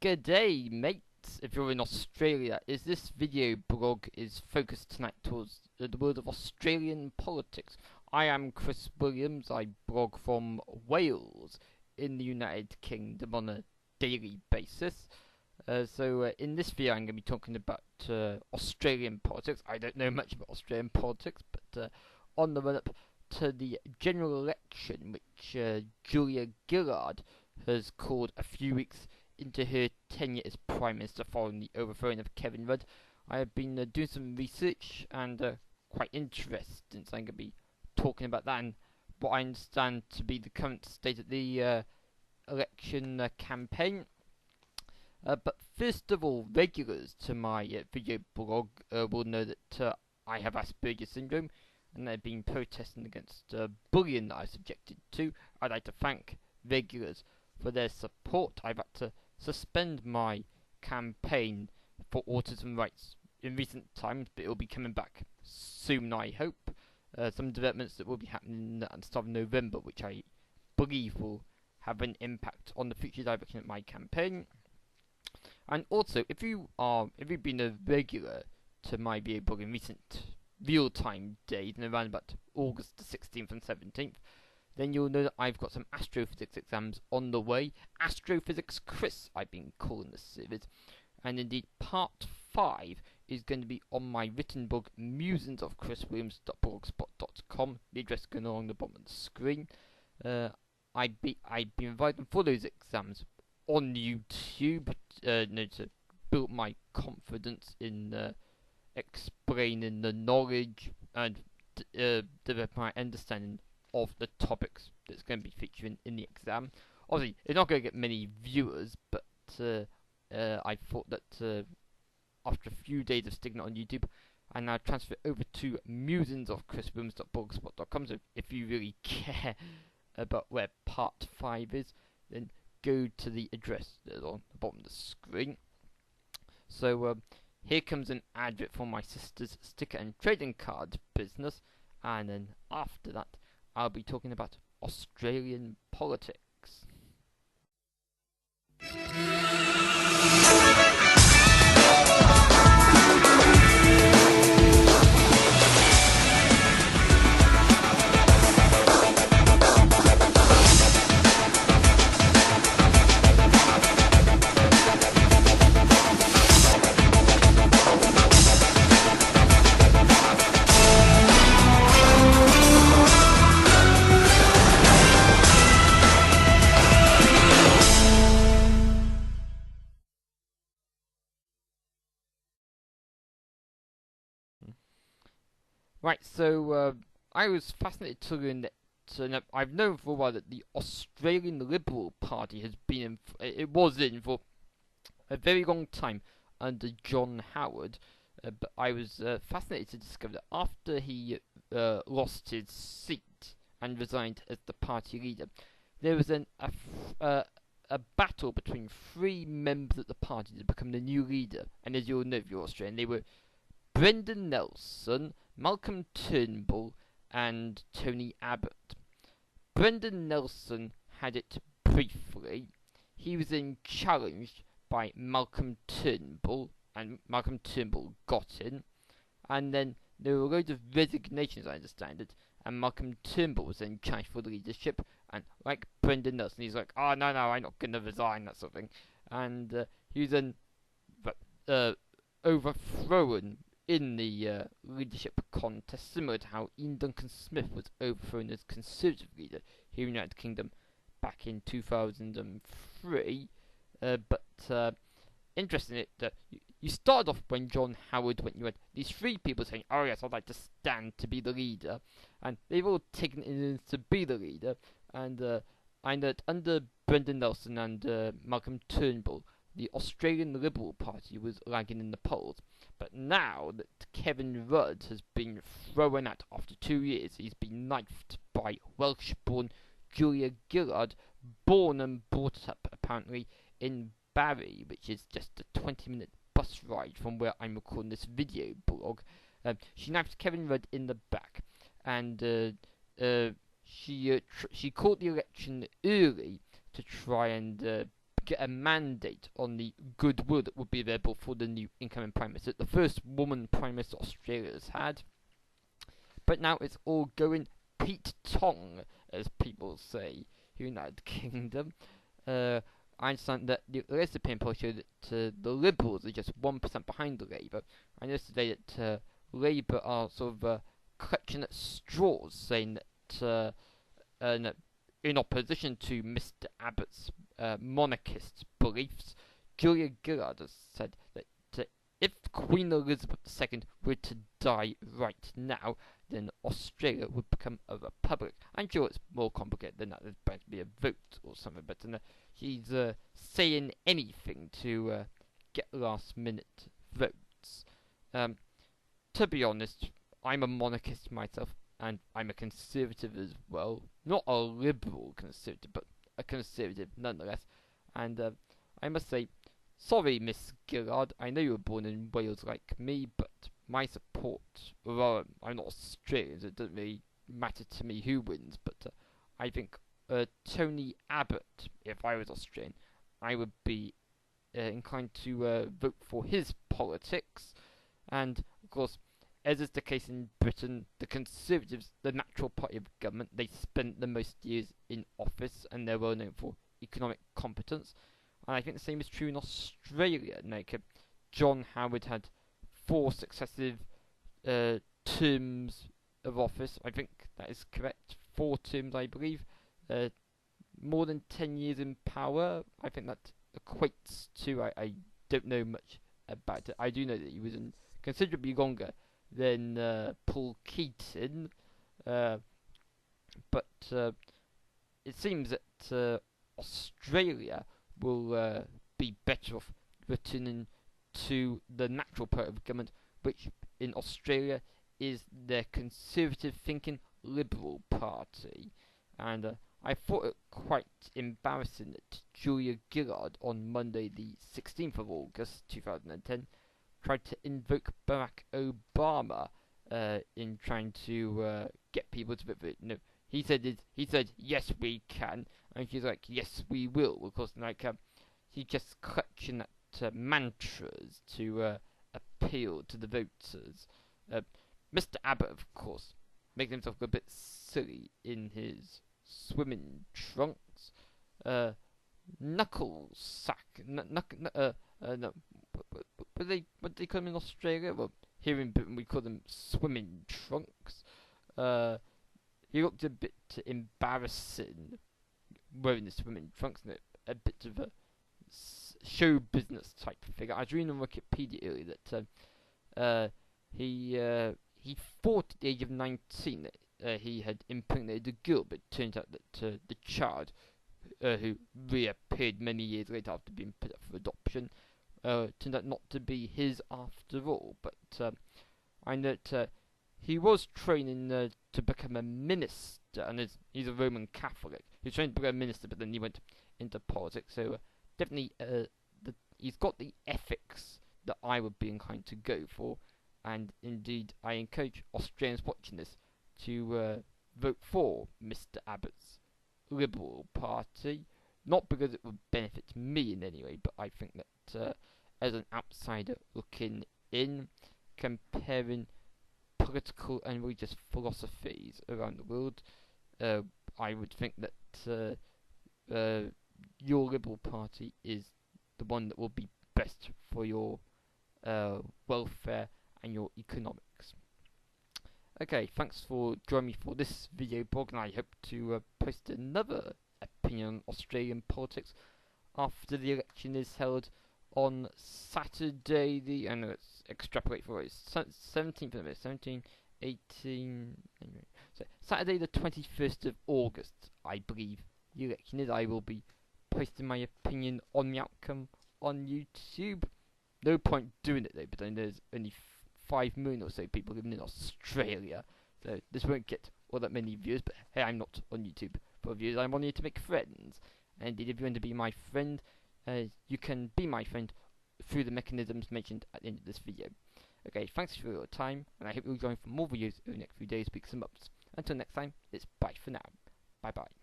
G'day mates, if you're in Australia, as this video blog is focused tonight towards the world of Australian politics. I am Chris Williams, I blog from Wales in the United Kingdom on a daily basis. In this video I'm going to be talking about Australian politics. I don't know much about Australian politics, but on the run-up to the general election which Julia Gillard has called a few weeks into her tenure as Prime Minister following the overthrowing of Kevin Rudd, I have been doing some research and quite interested, since I'm going to be talking about that and what I understand to be the current state of the election campaign. But first of all, regulars to my video blog will know that I have Asperger's syndrome, and I've been protesting against bullying that I was subjected to. I'd like to thank regulars for their support. I've had to suspend my campaign for autism rights in recent times, but it will be coming back soon, I hope. Some developments that will be happening at the start of November, which I believe will have an impact on the future direction of my campaign. And also, if you've been a regular to my video blog in recent real-time days, and around about August the 16th and 17th, then you'll know that I've got some astrophysics exams on the way. Astrophysics Chris, I've been calling this series. And indeed, part 5 is going to be on my written blog, musingsofchriswilliams.blogspot.com. The address going along the bottom of the screen. I've been invited for those exams on YouTube to build my confidence in explaining the knowledge and develop my understanding of the topics that's going to be featuring in the exam. Obviously, it's not going to get many viewers, but I thought that after a few days of sticking it on YouTube, I now transfer it over to musingsofchriswilliams.blogspot.com. So if you really care about where part 5 is, then go to the address that's on the bottom of the screen. So here comes an advert for my sister's sticker and trading card business, and then after that I'll be talking about Australian politics. Right, so I was fascinated to learn that I've known for a while that the Australian Liberal Party has been was in for a very long time under John Howard, but I was fascinated to discover that after he lost his seat and resigned as the party leader, there was a battle between 3 members of the party to become the new leader. And as you'll know if you're Australian, they were Brendan Nelson, Malcolm Turnbull and Tony Abbott. Brendan Nelson had it briefly. He was then challenged by Malcolm Turnbull, and Malcolm Turnbull got in. And then there were loads of resignations, I understand it, and Malcolm Turnbull was then challenged for the leadership. And like Brendan Nelson, he's like, oh no, I'm not going to resign, that sort of thing. And he was then overthrown in the leadership contest, similar to how Ian Duncan Smith was overthrown as Conservative leader here in the United Kingdom back in 2003. But interesting that you started off when John Howard went, you had these 3 people saying, oh yes, I'd like to stand to be the leader, and they've all taken it to be the leader, and I know that under Brendan Nelson and Malcolm Turnbull, the Australian Liberal Party was lagging in the polls. But now that Kevin Rudd has been thrown out after 2 years, he's been knifed by Welsh-born Julia Gillard, born and brought up apparently in Barry, which is just a 20-minute bus ride from where I'm recording this video blog. She knifed Kevin Rudd in the back, and she called the election early to try and get a mandate on the goodwill that would be available for the new incoming Prime Minister, the first woman Prime Minister Australia has had. But now it's all going Pete Tong, as people say, United Kingdom. I understand that the latest opinion poll showed that the Liberals are just 1% behind the Labour. I noticed today that Labour are sort of clutching at straws, saying that in opposition to Mr Abbott's monarchist beliefs, Julia Gillard has said that if Queen Elizabeth II were to die right now, then Australia would become a republic. I'm sure it's more complicated than that. There's bound to be a vote or something, but she's saying anything to get last-minute votes. To be honest, I'm a monarchist myself, and I'm a conservative as well. Not a liberal conservative, but a conservative nonetheless. And I must say, sorry, Miss Gillard, I know you were born in Wales like me, but my support, well, I'm not Australian, so it doesn't really matter to me who wins, but I think Tony Abbott, if I was Australian, I would be inclined to vote for his politics. And, of course, as is the case in Britain, the Conservatives, the natural party of government, they spent the most years in office, and they're well known for economic competence. And I think the same is true in Australia. Like, John Howard had 4 successive terms of office. I think that is correct. 4 terms, I believe. More than 10 years in power. I think that equates to, I don't know much about it. I do know that he was in considerably longer than Paul Keating. But it seems that Australia will be better off returning to the natural party of government, which in Australia is their conservative thinking Liberal Party. And I thought it quite embarrassing that Julia Gillard on Monday the 16th of August 2010 tried to invoke Barack Obama in trying to get people to vote for it. No, he said yes we can, and she's like yes we will. Of course, like she's just clutching at mantras to appeal to the voters. Mr Abbott, of course, making himself a bit silly in his swimming trunks. Knuckle sack. No, what do they call them in Australia? Well, here in Britain we call them swimming trunks. He looked a bit embarrassing wearing the swimming trunks, and a bit of a show business type figure. I was reading on Wikipedia earlier that he thought at the age of 19 that he had impregnated a girl, but it turns out that the child, who reappeared many years later after being put up for adoption, turned out not to be his after all. But I know that he was training to become a minister, and he's a Roman Catholic. He was trained to become a minister, but then he went into politics. So definitely, he's got the ethics that I would be inclined to go for. And indeed, I encourage Australians watching this to vote for Mr Abbott's Liberal Party. Not because it would benefit me in any way, but I think that as an outsider looking in, comparing political and religious philosophies around the world, I would think that your Liberal Party is the one that will be best for your welfare and your economics. Okay, thanks for joining me for this video blog, and I hope to post another opinion on Australian politics after the election is held on Saturday the, I know it's extrapolate for it, 17th of May, 17, 18, anyway, so Saturday the 21st of August, I believe the election is. I will be posting my opinion on the outcome on YouTube. No point doing it though, but I know there's only 5 million or so people living in Australia, so this won't get all that many views. But hey, I'm not on YouTube for views, I'm on here to make friends. And if you want to be my friend, you can be my friend through the mechanisms mentioned at the end of this video. Okay, thanks for your time, and I hope you'll join for more videos over the next few days, weeks and months. Until next time, it's bye for now. Bye bye.